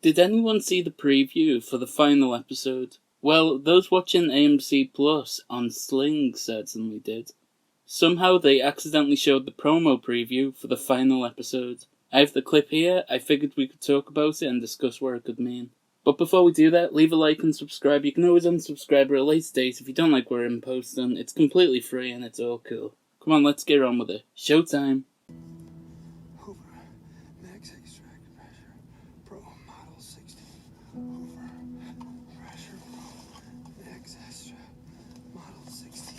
Did anyone see the preview for the final episode? Well, those watching AMC Plus on Sling certainly did. Somehow they accidentally showed the promo preview for the final episode. I have the clip here. I figured we could talk about it and discuss what it could mean. But before we do that, leave a like and subscribe. You can always unsubscribe at a later date if you don't like what I'm posting. It's completely free and it's all cool. Come on, let's get on with it. Showtime. Hoover, max extract pressure, Pro Model 60. Hoover, pressure Pro, max extra, Model 60.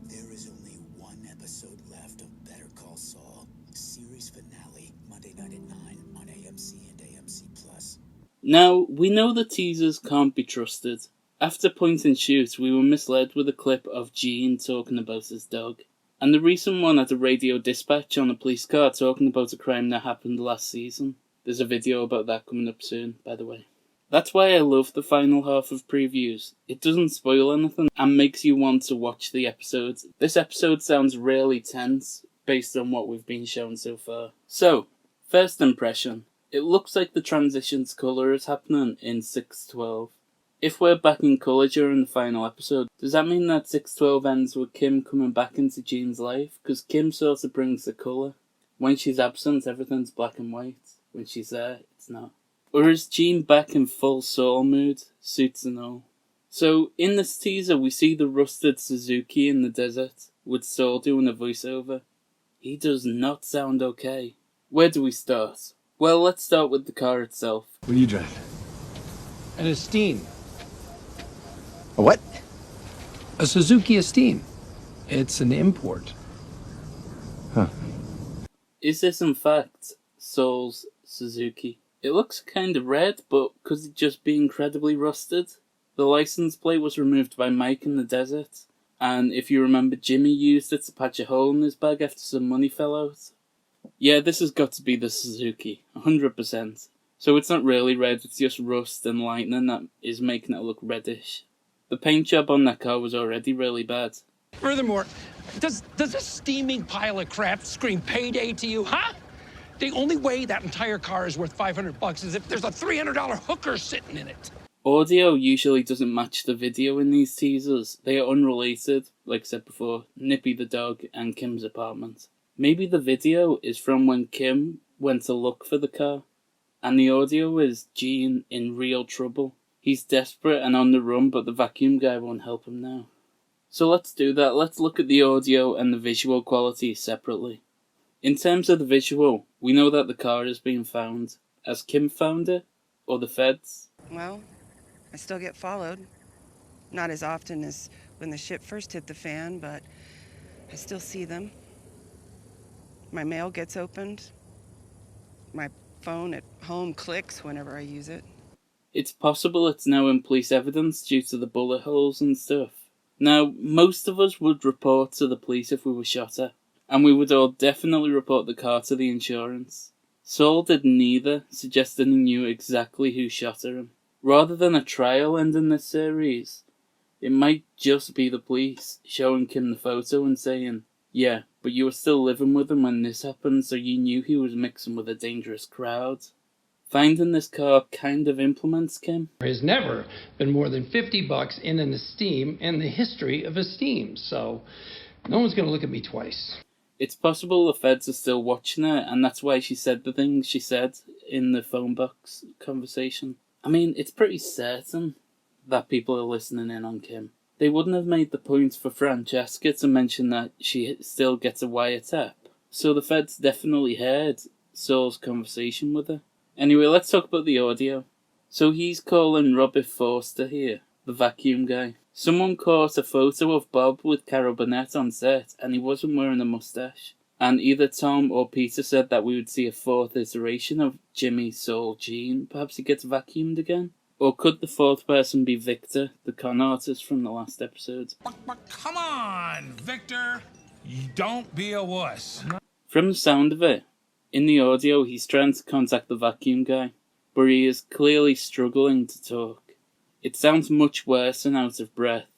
There is only one episode left of Better Call Saul. Series finale, Monday night at 9 on AMC and AMC Plus. Now, we know the teasers can't be trusted. After Point and Shoot, we were misled with a clip of Gene talking about his dog. And the recent one at a radio dispatch on a police car talking about a crime that happened last season. There's a video about that coming up soon, by the way. That's why I love the final half of previews. It doesn't spoil anything and makes you want to watch the episodes. This episode sounds really tense based on what we've been shown so far. So, first impression. It looks like the transition to colour is happening in 6/12. If we're back in colour during the final episode, does that mean that 6/12 ends with Kim coming back into Jean's life? Because Kim sort of brings the colour. When she's absent, everything's black and white. When she's there, it's not. Or is Jean back in full Saul mood, suits and all? So, in this teaser, we see the rusted Suzuki in the desert, with Saul doing a voiceover. He does not sound okay. Where do we start? Well, let's start with the car itself. What do you drive? An Esteem. A what? A Suzuki Esteem. It's an import. Huh. Is this in fact Saul's Suzuki? It looks kind of red, but could it just be incredibly rusted? The license plate was removed by Mike in the desert, and if you remember, Jimmy used it to patch a hole in his bag after some money fell out. Yeah, this has got to be the Suzuki, 100%. So it's not really red, it's just rust and lightning that is making it look reddish. The paint job on that car was already really bad. Furthermore, does this steaming pile of crap scream payday to you, huh? The only way that entire car is worth $500 is if there's a $300 hooker sitting in it. Audio usually doesn't match the video in these teasers. They are unrelated, like I said before, Nippy the dog and Kim's apartment. Maybe the video is from when Kim went to look for the car, and the audio is Gene in real trouble. He's desperate and on the run, but the vacuum guy won't help him now. So let's do that. Let's look at the audio and the visual quality separately. In terms of the visual, we know that the car is being found. Has Kim found it? Or the feds? Well, I still get followed. Not as often as when the shit first hit the fan, but I still see them. My mail gets opened. My phone at home clicks whenever I use it. It's possible it's now in police evidence due to the bullet holes and stuff. Now, most of us would report to the police if we were shot at, and we would all definitely report the car to the insurance. Saul did neither, suggesting he knew exactly who shot at him. Rather than a trial ending this series, it might just be the police showing Kim the photo and saying, yeah, but you were still living with him when this happened, so you knew he was mixing with a dangerous crowd. Finding this car kind of implements Kim. There has never been more than $50 in an Esteem in the history of Esteem, so no one's going to look at me twice. It's possible the feds are still watching her, and that's why she said the things she said in the phone box conversation. I mean, it's pretty certain that people are listening in on Kim. They wouldn't have made the point for Francesca to mention that she still gets a wiretap. So the feds definitely heard Saul's conversation with her. Anyway, let's talk about the audio. So he's calling Robert Forster here, the vacuum guy. Someone caught a photo of Bob with Carol Burnett on set, and he wasn't wearing a mustache. And either Tom or Peter said that we would see a fourth iteration of Jimmy, Saul, Gene. Perhaps he gets vacuumed again? Or could the fourth person be Victor, the con artist from the last episode? But come on, Victor. Don't be a wuss. From the sound of it, in the audio he's trying to contact the vacuum guy, but he is clearly struggling to talk. It sounds much worse and out of breath.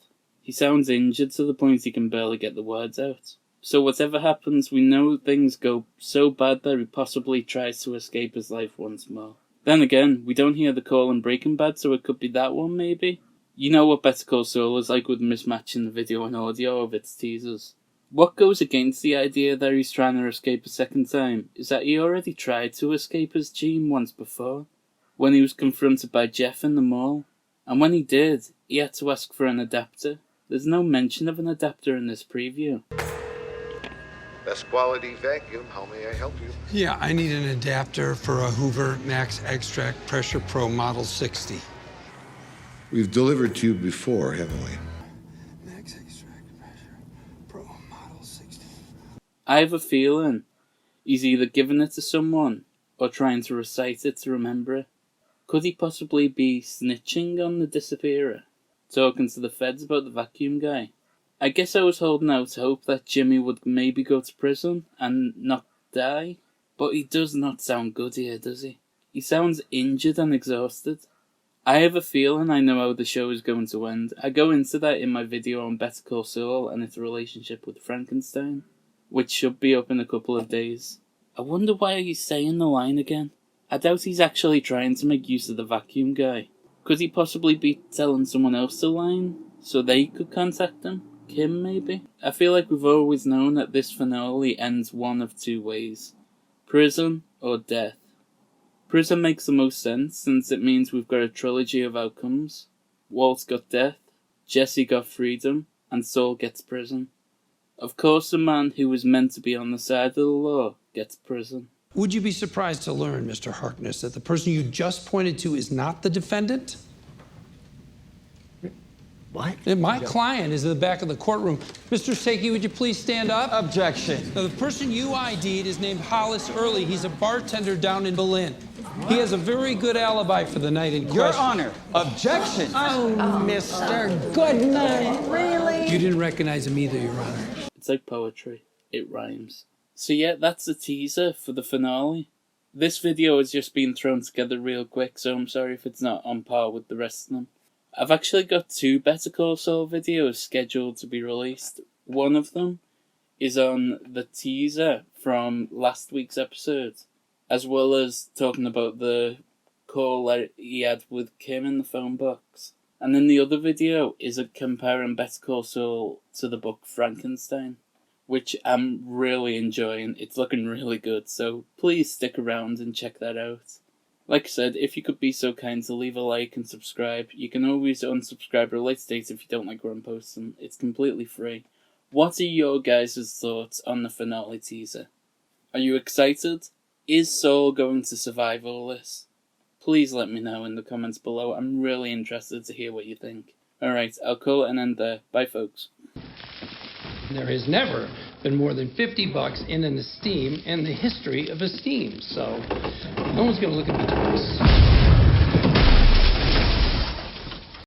He sounds injured to the point he can barely get the words out. So whatever happens, we know things go so bad that he possibly tries to escape his life once more. Then again, we don't hear the call in Breaking Bad, so it could be that one maybe. You know what Better Call Saul is like with mismatching the video and audio of its teasers. What goes against the idea that he's trying to escape a second time is that he already tried to escape his team once before, when he was confronted by Jeff in the mall. And when he did, he had to ask for an adapter. There's no mention of an adapter in this preview. Best quality vacuum, how may I help you? Yeah, I need an adapter for a Hoover Max Extract Pressure Pro Model 60. We've delivered to you before, haven't we? Max Extract Pressure Pro Model 60. I have a feeling he's either giving it to someone or trying to recite it to remember it. Could he possibly be snitching on the disappearer? Talking to the feds about the vacuum guy? I guess I was holding out hope that Jimmy would maybe go to prison and not die. But he does not sound good here, does he? He sounds injured and exhausted. I have a feeling I know how the show is going to end. I go into that in my video on Better Call Saul and its relationship with Frankenstein, which should be up in a couple of days. I wonder why he's saying the line again. I doubt he's actually trying to make use of the vacuum guy. Could he possibly be telling someone else the line so they could contact him? Kim, maybe? I feel like we've always known that this finale ends one of two ways. Prison or death. Prison makes the most sense since it means we've got a trilogy of outcomes. Walt's got death, Jesse got freedom, and Saul gets prison. Of course, the man who was meant to be on the side of the law gets prison. Would you be surprised to learn, Mr. Harkness, that the person you just pointed to is not the defendant? What? And my client is in the back of the courtroom. Mr. Sakey, would you please stand up? Objection. Now, the person you ID'd is named Hollis Early. He's a bartender down in Berlin. He has a very good alibi for the night in question. Your Honor, objection. Oh, Mr. Goodman, really? You didn't recognize him either, Your Honor. It's like poetry. It rhymes. So yeah, that's the teaser for the finale. This video has just been thrown together real quick, so I'm sorry if it's not on par with the rest of them. I've actually got 2 Better Call Saul videos scheduled to be released. One of them is on the teaser from last week's episode, as well as talking about the call that he had with Kim in the phone box. And then the other video is comparing Better Call Saul to the book Frankenstein, which I'm really enjoying. It's looking really good, so please stick around and check that out. Like I said, if you could be so kind to leave a like and subscribe. You can always unsubscribe at a later date if you don't like what I'm posting. It's completely free. What are your guys' thoughts on the finale teaser? Are you excited? Is Saul going to survive all this? Please let me know in the comments below. I'm really interested to hear what you think. Alright, I'll call it an end there. Bye, folks. There has never been more than $50 in an Esteem in the history of Esteem, so no one's going to look at me twice.